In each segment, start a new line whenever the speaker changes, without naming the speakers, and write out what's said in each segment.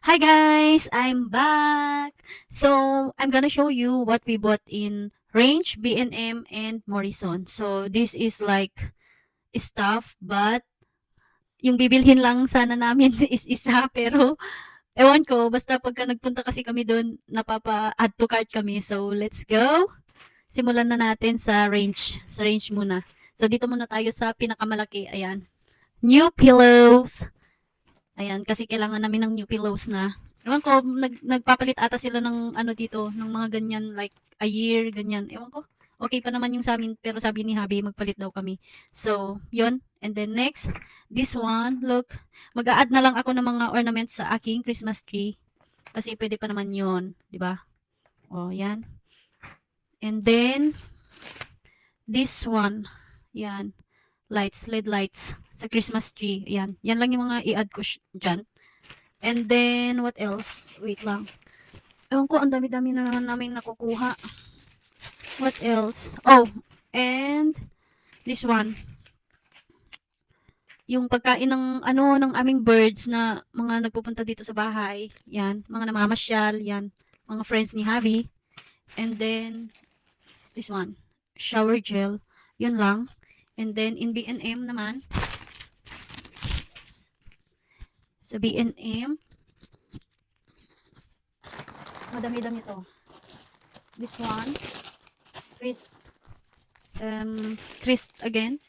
Hi guys, I'm back. So, I'm gonna show you what we bought in Range, B&M, and Morrison. So, this is like stuff, but yung bibilhin lang sana namin is isa, pero ewan ko, basta pagka nagpunta kasi kami doon, napapa-add to cart kami. So, let's go. Simulan na natin sa Range. Sa Range muna. So, dito muna tayo sa pinakamalaki. Ayan. New pillows. Ayan, kasi kailangan namin ng new pillows na. Ewan ko, nagpapalit ata sila ng ano dito, ng mga ganyan, like a year, ganyan. Ewan ko. Okay pa naman yung sa amin, pero sabi ni Habi, magpalit daw kami. So, yon. And then next, this one, look, mag-a-add na lang ako ng mga ornaments sa aking Christmas tree. Kasi pwede pa naman yon, di ba? O, yan. And then, this one, yan, lights, LED lights sa Christmas tree. Yan. Yan lang yung mga i-add ko dyan. And then, what else? Wait lang. Ewan ko, ang dami-dami na naman namin nakukuha. What else? Oh, and this one. Yung pagkain ng ano ng aming birds na mga nagpupunta dito sa bahay. Yan, mga namamasyal, yan. Mga friends ni Javi. And then this one, shower gel. Yun lang. And then in B&M naman, sa B&M, madami-dami to. This one, Crisp again.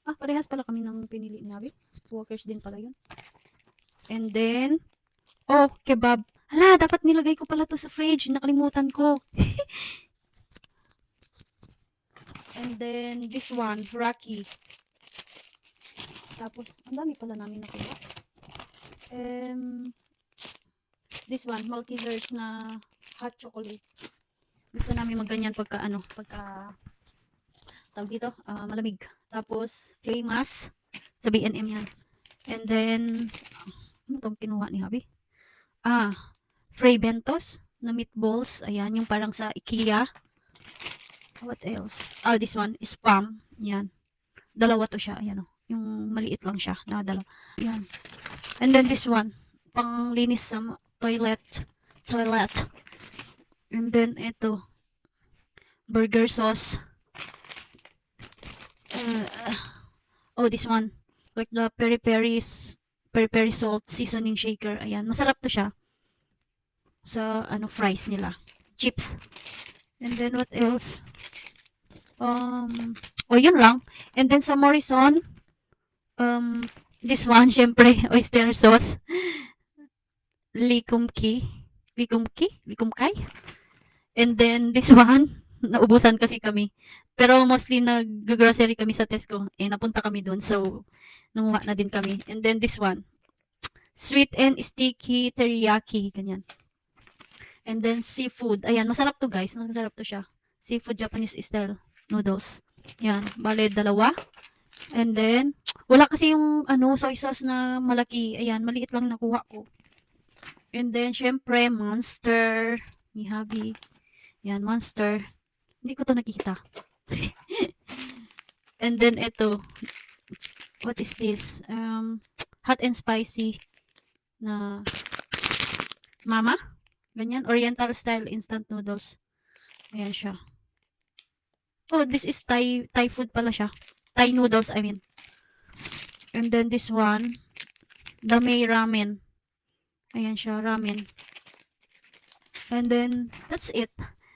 Ah, parehas pala kami ng pinili nabi. Walkers din pala yun. And then, oh, kebab. Hala, dapat nilagay ko pala to sa fridge. Nakalimutan ko. And then, this one, Rocky. Tapos, ang dami pala namin nakuha. This one, Maltesers na hot chocolate. Gusto namin magganyan pagka, tawag dito, malamig. Tapos, clay mask. Sa B&M yan. And then, ano itong kinuha ni Habi? Frey Bentos na meatballs. Ayan, yung parang sa IKEA. What else? This one is Spam. Yan. Dalawa to siya. Ayan o. Yung maliit lang siya. Nakadala. Ayan. And then this one. Panglinis sa toilet. And then ito. Burger sauce. This one. Like the peri-peri salt seasoning shaker. Ayan. Masarap to siya. Sa fries nila. Chips. And then what else? Yun lang. And then sa Morrison, this one, syempre, oyster sauce. Likumkay. And then this one, naubusan kasi kami. Pero mostly nag-grocery kami sa Tesco. Napunta kami dun. So, nanguha na din kami. And then this one, sweet and sticky teriyaki. Ganyan. And then seafood. Ayan, masarap to guys. Masarap to siya. Seafood Japanese style noodles. Yan, bale dalawa. And then, wala kasi yung soy sauce na malaki. Ayan, maliit lang nakuha ko. And then, syempre, Monster ni Habi. Yan, Monster. Hindi ko to nakikita. And then, ito. What is this? Hot and spicy na mama. Ganyan, Oriental style instant noodles. Ayan siya. Oh, this is Thai food pala siya. Thai noodles, I mean. And then this one, Damay ramen. Ayan siya, ramen. And then, that's it.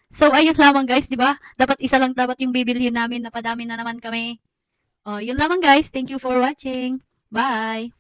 So, ayun lamang guys, di ba? Dapat isa lang dapat yung bibilhin namin. Napadami na naman kami. Yun lamang guys. Thank you for watching. Bye!